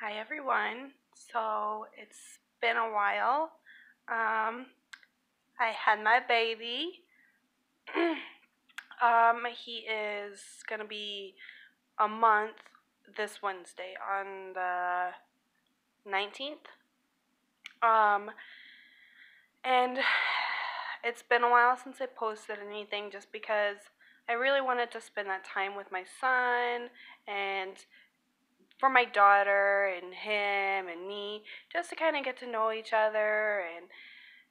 Hi everyone. So it's been a while. I had my baby. He is gonna be a month this Wednesday on the 19th. Um, and it's been a while since I posted anything just because I really wanted to spend that time with my son and for my daughter and him and me, just to kind of get to know each other and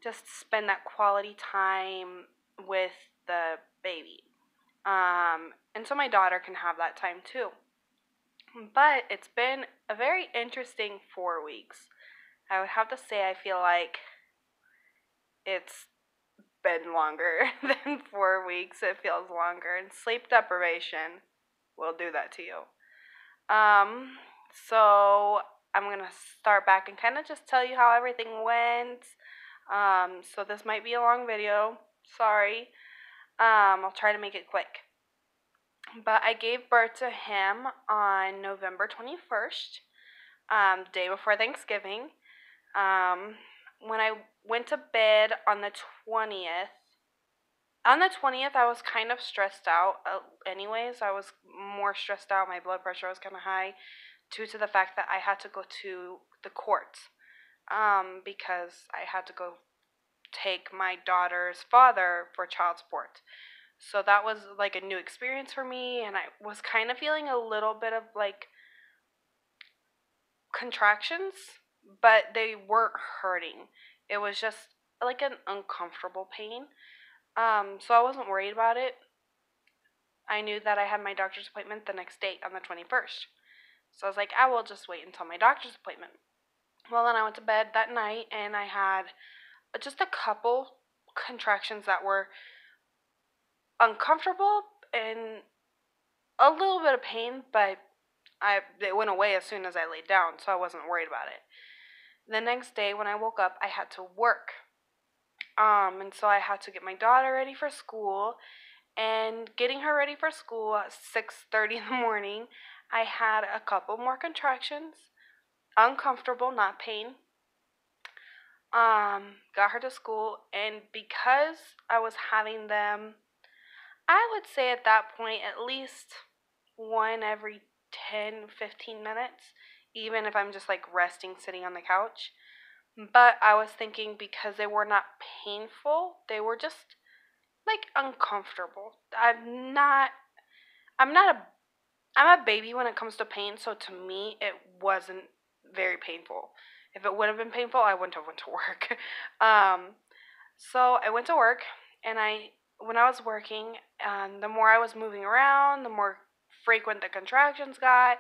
just spend that quality time with the baby. And so my daughter can have that time too. But it's been a very interesting 4 weeks. I would have to say I feel like it's been longer than 4 weeks. It feels longer. And sleep deprivation will do that to you. So I'm going to start back and kind of just tell you how everything went. So this might be a long video. Sorry. I'll try to make it quick. But I gave birth to him on November 21st, day before Thanksgiving. When I went to bed on the 20th, I was kind of stressed out. Anyways, I was more stressed out. My blood pressure was kind of high due to the fact that I had to go to the courts because I had to go take my daughter's father for child support. So that was like a new experience for me, and I was kind of feeling a little bit of like contractions, but they weren't hurting. It was just like an uncomfortable pain. So I wasn't worried about it. I knew that I had my doctor's appointment the next day on the 21st. So I was like, I will just wait until my doctor's appointment. Well, then I went to bed that night and I had just a couple contractions that were uncomfortable and a little bit of pain, but it went away as soon as I laid down, so I wasn't worried about it. The next day when I woke up, I had to work. And so I had to get my daughter ready for school, and getting her ready for school at 6:30 in the morning, I had a couple more contractions, uncomfortable, not pain. Got her to school, and because I was having them, I would say at that point at least one every 10-15 minutes, even if I'm just like resting sitting on the couch. But I was thinking because they were not painful, they were just like uncomfortable. I'm not a I'm a baby when it comes to pain, so to me it wasn't very painful. If it would have been painful, I wouldn't have went to work. um so I went to work, and when I was working, the more I was moving around, the more frequent the contractions got.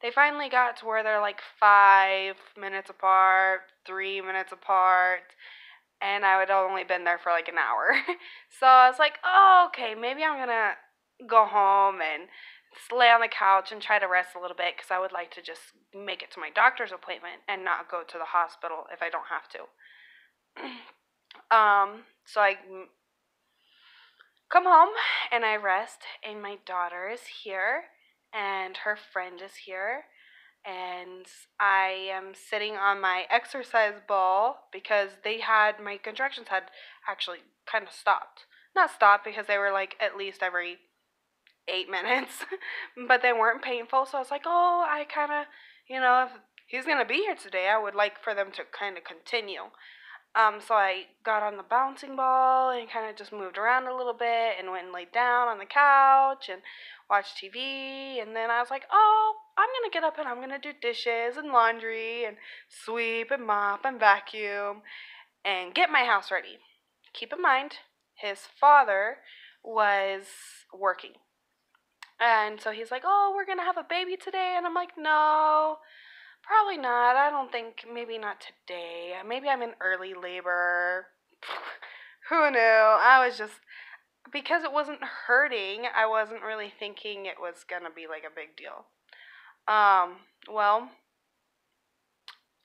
They finally got to where they're like 5 minutes apart, 3 minutes apart, and I would have only been there for like an hour. So I was like, oh, okay, maybe I'm gonna go home and just lay on the couch and try to rest a little bit because I would like to just make it to my doctor's appointment and not go to the hospital if I don't have to. So I come home and I rest, and my daughter is here, and her friend is here, and I am sitting on my exercise ball because my contractions had actually kind of stopped. Not stopped because they were like at least every 8 minutes, but they weren't painful. So I was like, oh, I kind of, if he's gonna be here today, I would like for them to kind of continue. So I got on the bouncing ball and kind of just moved around a little bit and went and laid down on the couch and watched TV. And then I was like, oh, I'm going to get up and I'm going to do dishes and laundry and sweep and mop and vacuum and get my house ready. Keep in mind, his father was working. And so he's like, oh, we're going to have a baby today. And I'm like, no, probably not. I don't think, maybe not today. Maybe I'm in early labor. Who knew? I was just, because it wasn't hurting, I wasn't really thinking it was gonna be like a big deal. Well,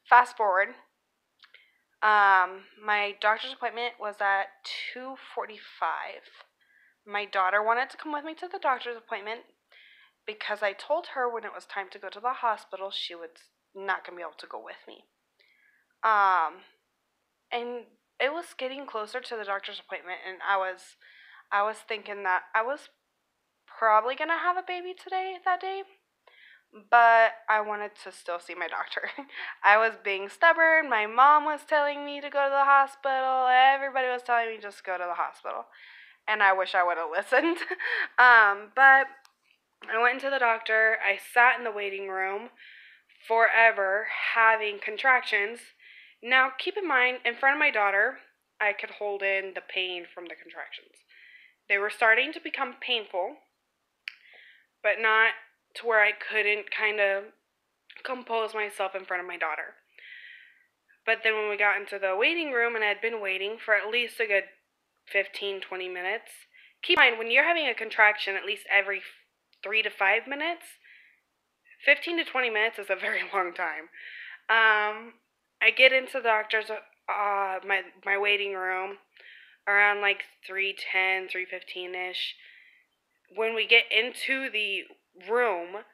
fast forward. My doctor's appointment was at 2:45. My daughter wanted to come with me to the doctor's appointment because I told her when it was time to go to the hospital, she would not going to be able to go with me. And it was getting closer to the doctor's appointment, and I was thinking that I was probably going to have a baby that day, but I wanted to still see my doctor. I was being stubborn. My mom was telling me to go to the hospital. Everybody was telling me just go to the hospital. And I wish I would have listened. But I went into the doctor. I sat in the waiting room forever having contractions. Now, keep in mind, in front of my daughter, I could hold in the pain from the contractions. They were starting to become painful, but not to where I couldn't kind of compose myself in front of my daughter. But then when we got into the waiting room and I had been waiting for at least a good 15, 20 minutes, keep in mind, when you're having a contraction at least every 3 to 5 minutes, 15 to 20 minutes is a very long time. I get into the doctor's, my waiting room around like 3:10, 3:15-ish. When we get into the room,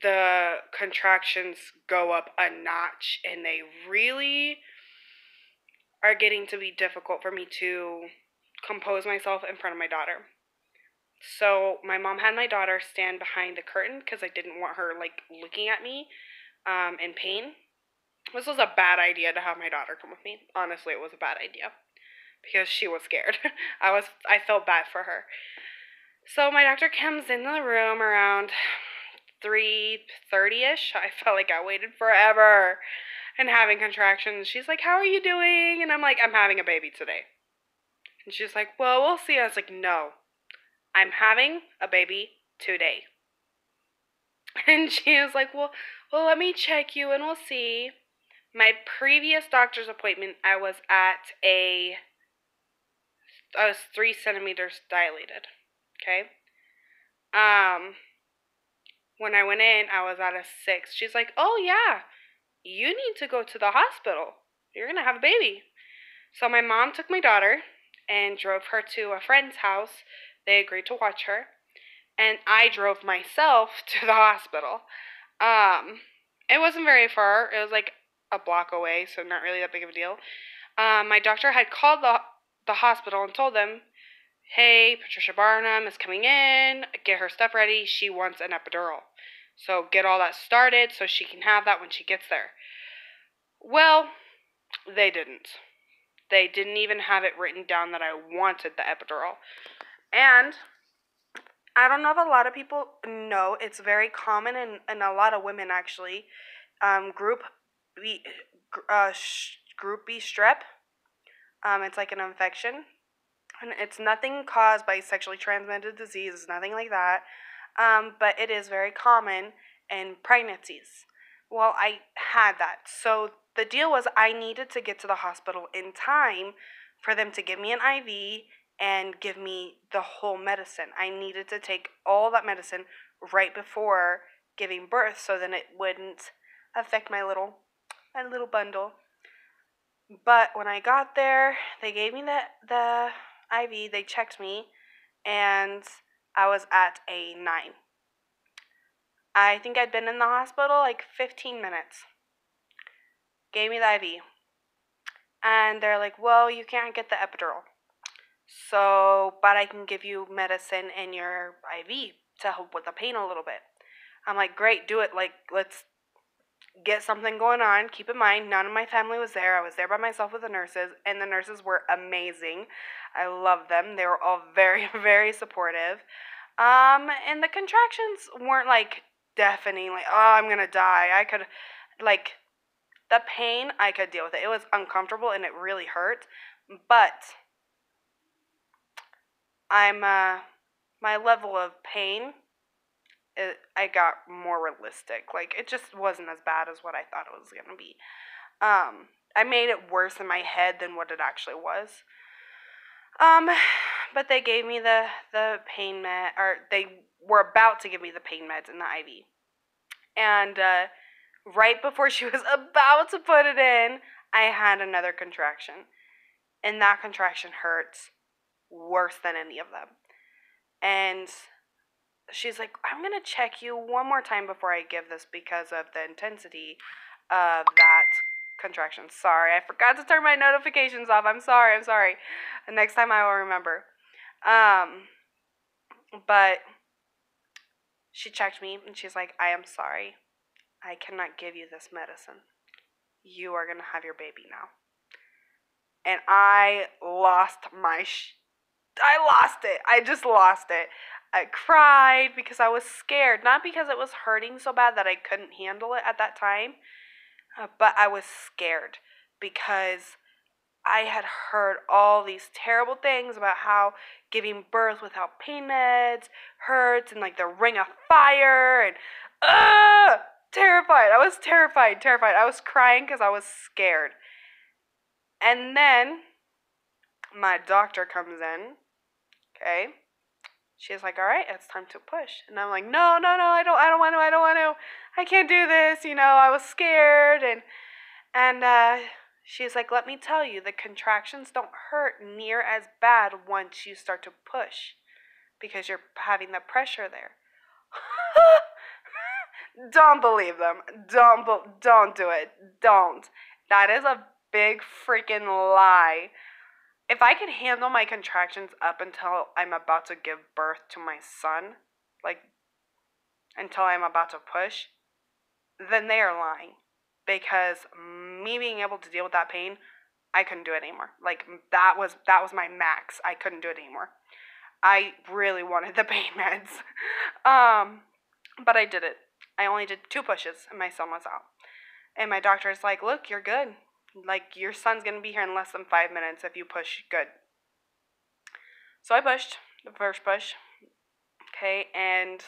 the contractions go up a notch, and they really are getting to be difficult for me to compose myself in front of my daughter. So my mom had my daughter stand behind the curtain because I didn't want her like looking at me in pain. This was a bad idea to have my daughter come with me. Honestly, it was a bad idea because she was scared. I felt bad for her. So my doctor comes in the room around 3:30-ish. I felt like I waited forever and having contractions. She's like, "How are you doing?" And I'm like, "I'm having a baby today." And she's like, "Well, we'll see." I was like, "No, I'm having a baby today." And she was like, well, let me check you and we'll see. My previous doctor's appointment, I was 3 centimeters dilated. Okay. When I went in, I was at a 6. She's like, "Oh yeah, you need to go to the hospital. You're gonna have a baby." So my mom took my daughter and drove her to a friend's house. They agreed to watch her, and I drove myself to the hospital. It wasn't very far. It was like a block away, so not really that big of a deal. My doctor had called the hospital and told them, "Hey, Patricia Barnum is coming in. Get her stuff ready. She wants an epidural. So get all that started so she can have that when she gets there." Well, they didn't. They didn't even have it written down that I wanted the epidural. And I don't know if a lot of people know, it's very common in a lot of women actually. Group B strep. It's like an infection, and it's nothing caused by sexually transmitted disease, nothing like that. But it is very common in pregnancies. Well, I had that, so the deal was I needed to get to the hospital in time for them to give me an IV and give me the whole medicine. I needed to take all that medicine right before giving birth so then it wouldn't affect my little bundle. But when I got there, they gave me the IV, they checked me, and I was at a 9. I think I'd been in the hospital like 15 minutes. Gave me the IV. And they're like, "Well, you can't get the epidural. So, but I can give you medicine in your IV to help with the pain a little bit." I'm like, "Great, do it. Like, let's get something going on." Keep in mind, none of my family was there. I was there by myself with the nurses, and the nurses were amazing. I love them. They were all very, very supportive. And the contractions weren't like deafening, like, "Oh, I'm gonna die." I could, like, the pain, I could deal with it. It was uncomfortable and it really hurt, but my level of pain, I got more realistic. Like, it just wasn't as bad as what I thought it was gonna be. I made it worse in my head than what it actually was. But they gave me the pain med, or they were about to give me the pain meds in the IV. And right before she was about to put it in, I had another contraction. And that contraction hurts worse than any of them. And she's like, I'm going to check you one more time before I give this because of the intensity of that contraction. Sorry, I forgot to turn my notifications off. I'm sorry. The next time I will remember. But she checked me and she's like, I am sorry. I cannot give you this medicine. You are going to have your baby now. And I lost I lost it. I just lost it. I cried because I was scared. Not because it was hurting so bad that I couldn't handle it at that time, but I was scared because I had heard all these terrible things about how giving birth without pain meds hurts and like the ring of fire and terrified. I was terrified. I was crying because I was scared. And then my doctor comes in, okay? She's like, all right, it's time to push. And I'm like, no, I don't want to. I can't do this. I was scared. And she's like, let me tell you, the contractions don't hurt near as bad once you start to push because you're having the pressure there. Don't believe them. Don't do it. Don't. That is a big freaking lie. If I could handle my contractions up until I'm about to give birth to my son, like until I'm about to push, then they are lying. Because me being able to deal with that pain, I couldn't do it anymore. Like that was my max. I couldn't do it anymore. I really wanted the pain meds. But I did it. I only did 2 pushes and my son was out. And my doctor's like, look, you're good. Like, your son's going to be here in less than 5 minutes if you push good. So I pushed the first push. Okay, and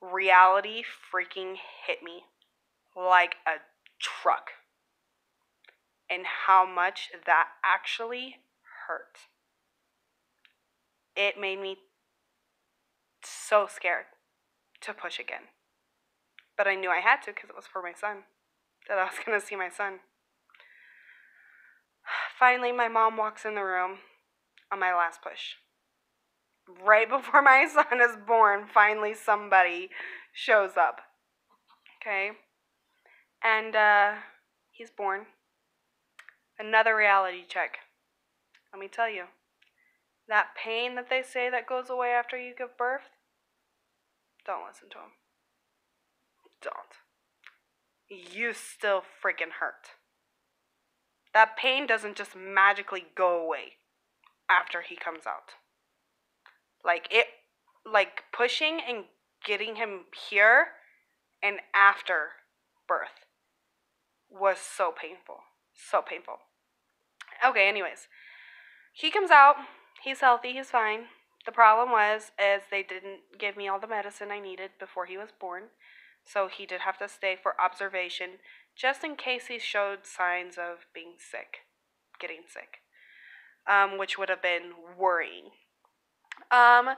reality freaking hit me like a truck. And how much that actually hurt. It made me so scared to push again. But I knew I had to because it was for my son. That I was going to see my son. Finally, my mom walks in the room on my last push. Right before my son is born, finally somebody shows up. Okay? And he's born. Another reality check. Let me tell you. That pain that they say that goes away after you give birth, don't listen to them. Don't. You still freaking hurt. That pain doesn't just magically go away after he comes out. Like pushing and getting him here and after birth was so painful. So painful. Okay, anyways. He comes out. He's healthy. He's fine. The problem is they didn't give me all the medicine I needed before he was born. So he did have to stay for observation just in case he showed signs of being sick, getting sick, which would have been worrying. And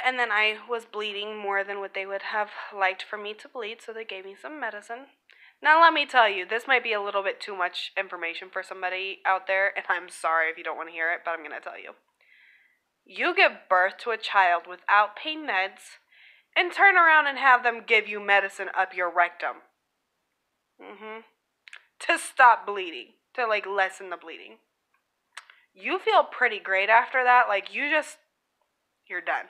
then I was bleeding more than what they would have liked for me to bleed, so they gave me some medicine. Now, let me tell you, this might be a little bit too much information for somebody out there, and I'm sorry if you don't want to hear it, but I'm going to tell you. You give birth to a child without pain meds and turn around and have them give you medicine up your rectum. To stop bleeding, to lessen the bleeding. You feel pretty great after that. You're done.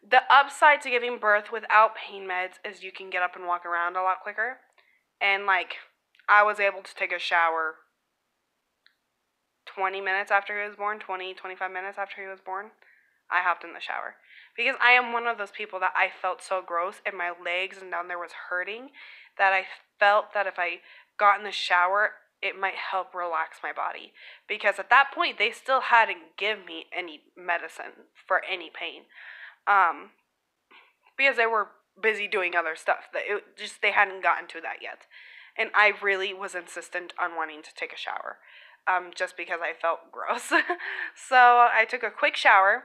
The upside to giving birth without pain meds is you can get up and walk around a lot quicker. And I was able to take a shower 20 minutes after he was born, 25 minutes after he was born. I hopped in the shower. Because I am one of those people that I felt so gross and my legs and down there was hurting that I felt that if I got in the shower, it might help relax my body. Because at that point, they still hadn't given me any medicine for any pain. Because they were busy doing other stuff. They hadn't gotten to that yet. And I really was insistent on wanting to take a shower. Just because I felt gross. So I took a quick shower.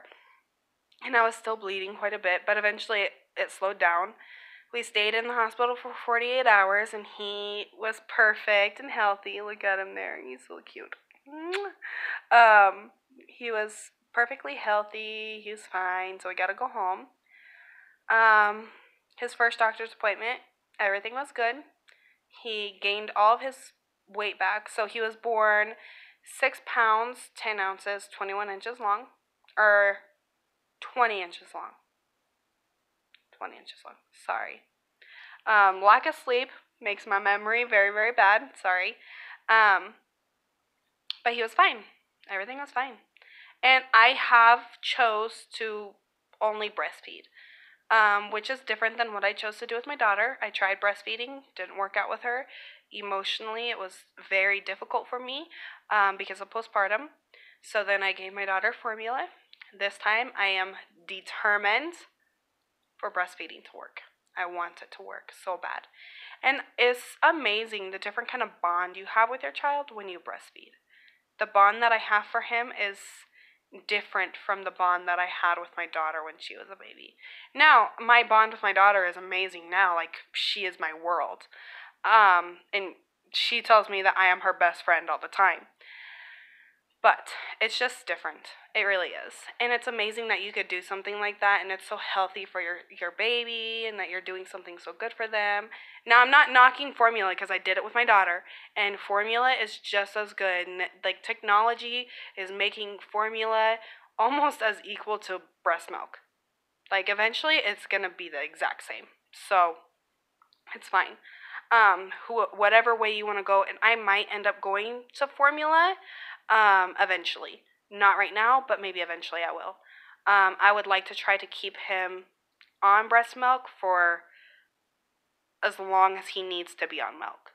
And I was still bleeding quite a bit. But eventually it slowed down. We stayed in the hospital for 48 hours. And he was perfect and healthy. Look at him there. He's so cute. He was perfectly healthy. He's fine, so we gotta go home. Um, his first doctor's appointment, everything was good. He gained all of his weight back. So he was born 6 pounds, 10 ounces, 21 inches long. Or 20 inches long. 20 inches long. Sorry. Lack of sleep makes my memory very, very bad. Sorry. But he was fine. Everything was fine. And I have chose to only breastfeed. Which is different than what I chose to do with my daughter. I tried breastfeeding, didn't work out with her. Emotionally, it was very difficult for me because of postpartum. So then I gave my daughter formula. This time I am determined for breastfeeding to work. I want it to work so bad. And it's amazing the different kind of bond you have with your child when you breastfeed. The bond that I have for him is different from the bond that I had with my daughter when she was a baby. Now, my bond with my daughter is amazing now. Like, she is my world. And she tells me that I am her best friend all the time. But it's just different. It really is. And it's amazing that you could do something like that, and it's so healthy for your baby, and that you're doing something so good for them. Now, I'm not knocking formula because I did it with my daughter, and formula is just as good. And, like, technology is making formula almost as equal to breast milk. Like, eventually it's going to be the exact same. So, it's fine. Whatever way you want to go, and I might end up going to formula eventually. Not right now, but maybe eventually I will. I would like to try to keep him on breast milk for as long as he needs to be on milk,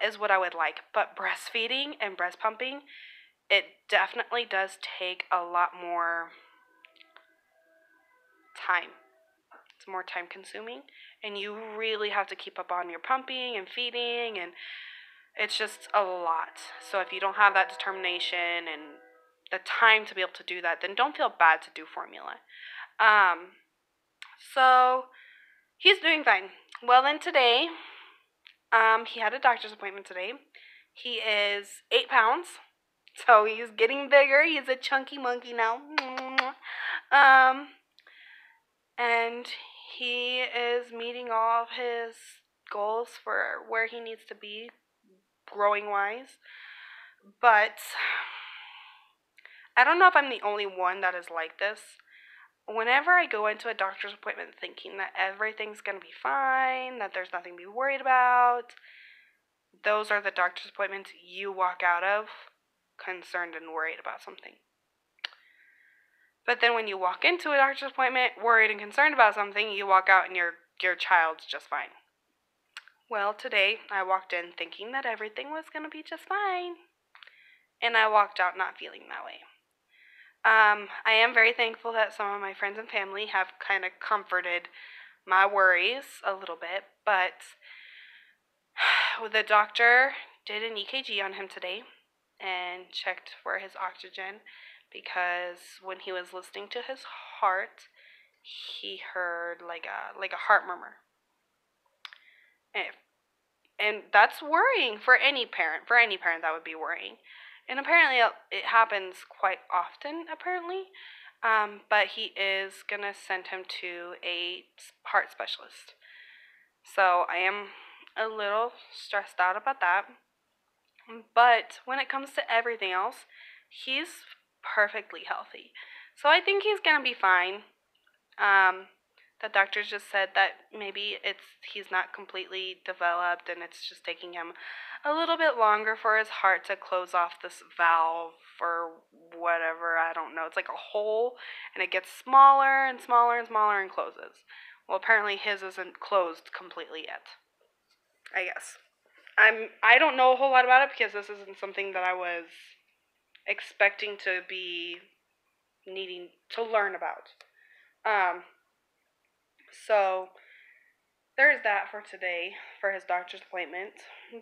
is what I would like. But breastfeeding and breast pumping, it definitely does take a lot more time. It's more time consuming, and you really have to keep up on your pumping and feeding, and it's just a lot. So if you don't have that determination and the time to be able to do that, then don't feel bad to do formula. So he's doing fine. Well, then today, he had a doctor's appointment today. He is 8 pounds, so he's getting bigger. He's a chunky monkey now. And he is meeting all of his goals for where he needs to be, growing wise. But I don't know if I'm the only one that is like this. Whenever I go into a doctor's appointment thinking that everything's going to be fine, that there's nothing to be worried about, those are the doctor's appointments you walk out of concerned and worried about something. But then when you walk into a doctor's appointment worried and concerned about something, you walk out and your child's just fine. Well, today I walked in thinking that everything was going to be just fine. And I walked out not feeling that way. I am very thankful that some of my friends and family have kind of comforted my worries a little bit, but the doctor did an EKG on him today and checked for his oxygen because when he was listening to his heart, he heard like a heart murmur. And that's worrying for any parent. For any parent, that would be worrying. And apparently it happens quite often, apparently. But he is going to send him to a heart specialist. So I am a little stressed out about that. But when it comes to everything else, he's perfectly healthy. So I think he's going to be fine. The doctors just said that maybe he's not completely developed and it's just taking him a little bit longer for his heart to close off this valve or whatever. I don't know. It's like a hole and it gets smaller and smaller and smaller and closes. Well, apparently his isn't closed completely yet, I guess. I don't know a whole lot about it because this isn't something that I was expecting to be needing to learn about. So there's that for today for his doctor's appointment.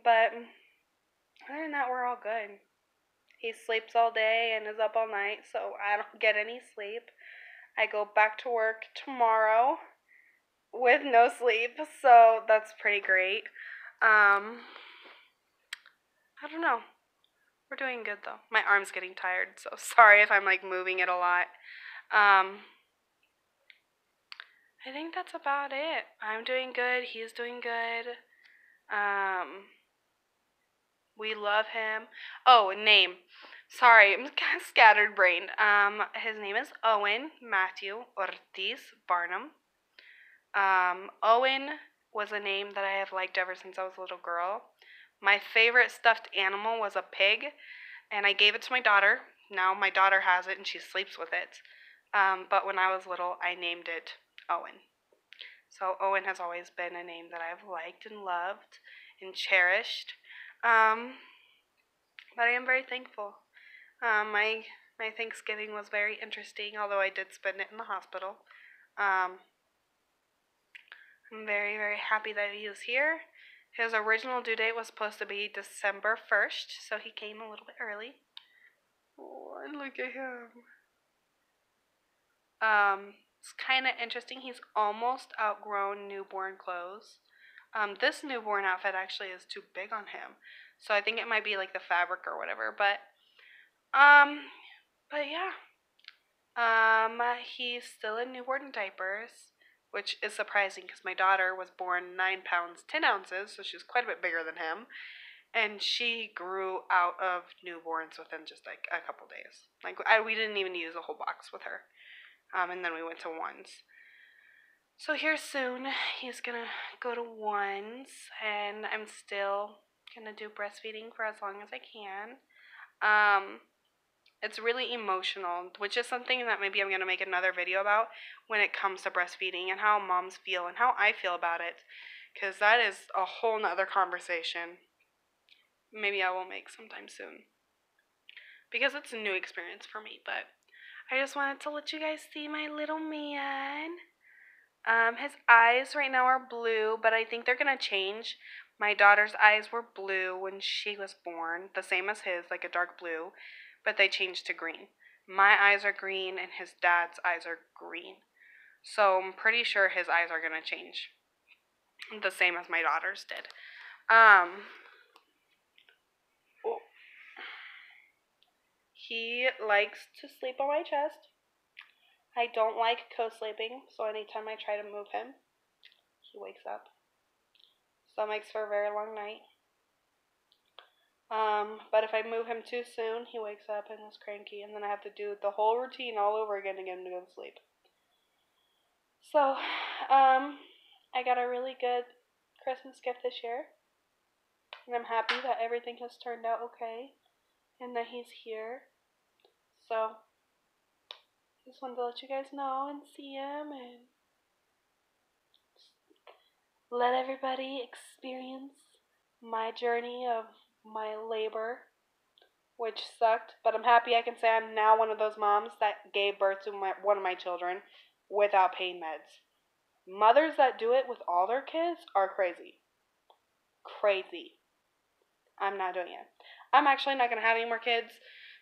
But other than that, we're all good. He sleeps all day and is up all night, so I don't get any sleep. I go back to work tomorrow with no sleep, so that's pretty great. I don't know. We're doing good though. My arm's getting tired, so sorry if I'm like moving it a lot. Um, I think that's about it. I'm doing good. He's doing good. Um, we love him. Oh, name. Sorry, I'm kind of scattered brained. His name is Owen Matthew Ortiz Barnum. Owen was a name that I have liked ever since I was a little girl. My favorite stuffed animal was a pig, and I gave it to my daughter. Now my daughter has it and she sleeps with it. But when I was little, I named it Owen. So Owen has always been a name that I've liked and loved and cherished. Um, but I am very thankful. My Thanksgiving was very interesting, although I did spend it in the hospital. Um, I'm very, very happy that he was here. His original due date was supposed to be December 1st, so he came a little bit early. Oh, and look at him. It's kind of interesting. He's almost outgrown newborn clothes. This newborn outfit actually is too big on him, so I think it might be like the fabric or whatever. Um, but yeah. He's still in newborn diapers, which is surprising because my daughter was born 9 pounds 10 ounces, so she's quite a bit bigger than him, and she grew out of newborns within just like a couple days. We didn't even use a whole box with her. And then we went to ones. So here soon, he's gonna go to ones, and I'm still gonna do breastfeeding for as long as I can. Um, it's really emotional, which is something that maybe I'm gonna make another video about when it comes to breastfeeding and how moms feel and how I feel about it, because that is a whole nother conversation. Maybe I will make sometime soon, because it's a new experience for me. But I just wanted to let you guys see my little man. His eyes right now are blue, but I think they're gonna change. My daughter's eyes were blue when she was born, the same as his, like a dark blue, but they changed to green. My eyes are green and his dad's eyes are green. So I'm pretty sure his eyes are gonna change. The same as my daughter's did. Oh, he likes to sleep on my chest. I don't like co-sleeping, so anytime I try to move him, he wakes up. So that makes for a very long night. But if I move him too soon, he wakes up and is cranky, and then I have to do the whole routine all over again to get him to go to sleep. So, I got a really good Christmas gift this year, and I'm happy that everything has turned out okay, and that he's here. So, just wanted to let you guys know and see him, and let everybody experience my journey of my labor, which sucked, but I'm happy I can say I'm now one of those moms that gave birth to one of my children without pain meds. Mothers that do it with all their kids are crazy. Crazy. I'm not doing it. I'm actually not going to have any more kids.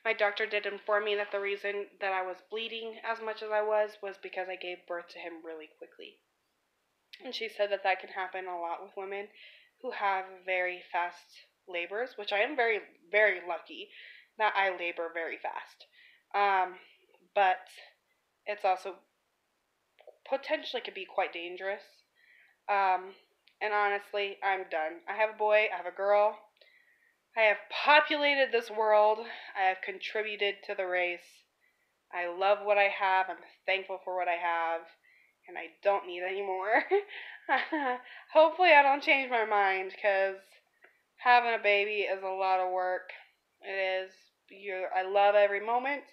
My doctor did inform me that the reason that I was bleeding as much as I was because I gave birth to him really quickly. And she said that that can happen a lot with women who have very fast labors, which I am very, very lucky that I labor very fast. But it's also potentially could be quite dangerous. And honestly, I'm done. I have a boy, I have a girl. I have populated this world. I have contributed to the race. I love what I have. I'm thankful for what I have. And I don't need any more. Hopefully I don't change my mind, because having a baby is a lot of work. It is. I love every moment.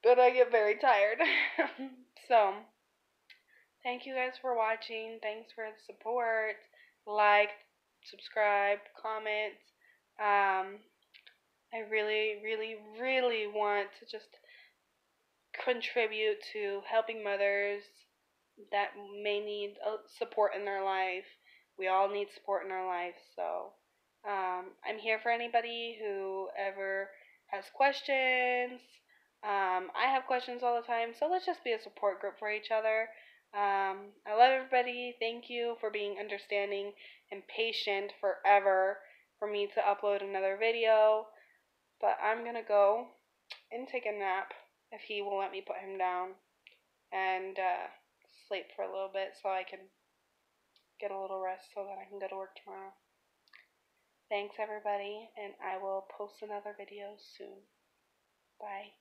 But I get very tired. So, thank you guys for watching. Thanks for the support. Like, subscribe, comment. I really, really, really want to just contribute to helping mothers that may need support in their life. We all need support in our life, so I'm here for anybody who ever has questions. I have questions all the time, so let's just be a support group for each other. I love everybody. Thank you for being understanding and patient forever. for me to upload another video. But I'm gonna go and take a nap if he will let me put him down, and sleep for a little bit so I can get a little rest so that I can go to work tomorrow. Thanks everybody, and I will post another video soon. Bye.